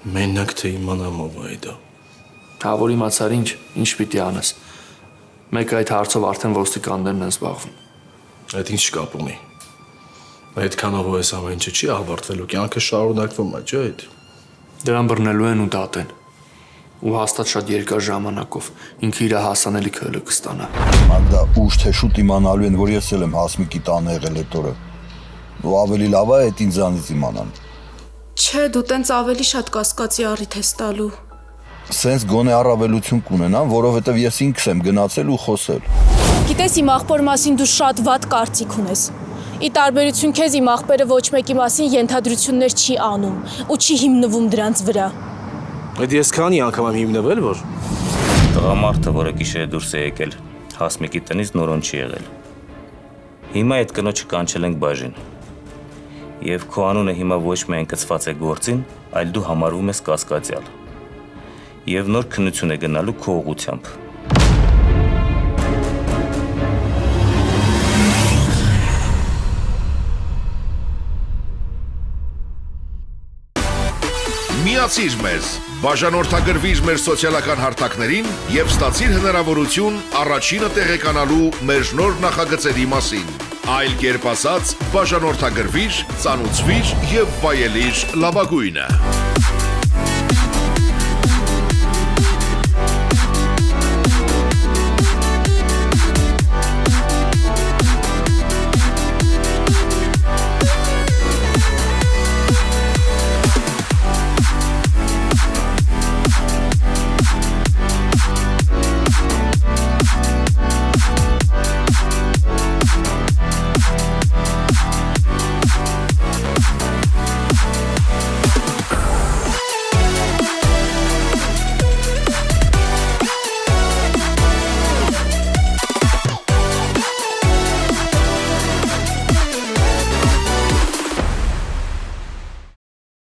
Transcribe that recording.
Մենակ թե իմանամ ով է դա։ Հա որ իմացար ինչ պիտի անես։ Մեկ այդ հարցով արդեն ոստիկաններն են զբաղվում։ Այդ ինչ կապ ունի։ Այդքանով այս ամեն ինչը չի ավարտվելու, կյանքը շարունակվում է, չէ՞ այդ։ Դրան բռնելու են ու դատեն։ Ու հաստատ շատ երկար ժամանակով ինքը իր հասանելիքը հələ կստանա։ Մագդա ուշ թե շուտ իմանալու են, որ ես էլ եմ Հասմիկի տանը եղել այդ օրը։ Ու ավելի լավ է այդ ինձանից իմանան։ Չէ, դու տենց ավելի շատ կասկածի առիթ ես տալու։ Սենց գոնե առավելություն կունենան, որովհետև ես ինքս եմ գնացել ու խոսել։ Գիտես իմ աղբոր մասին դու շատ վատ կարծիք ունես։ Ի տարբերություն քեզ իմ աղբերը ոչ մեկի մասին ենթադրություններ չի անում ու չի հիմնվում դրանց վրա։ Այդ ես քանի անգամ եմ հիմնվել, որ Տղամարդը, որը գիշերը դուրս է եկել, Հասմիկի տնից նորոն չի եղել։ Հիմա այդ կնոջը կանչել ենք բաժին։ Եվ քո անունը հիմա ոչ միայն կցված է գործին, այլ դու համարվում ես կասկածյալ։ Եվ նոր քննություն է գնալու քո ուղղությամբ։ Միացիր մեզ, բաժանորդագրվիր մեր սոցիալական հարթակներին և ստացիր հնարավորություն առաջինը տեղեկանալու մեր նոր նախագծերի մասին։ Այլ կերպ ասած, բաժանորդագրվիր, ծանուցվիր և վայելիր լավագույնը։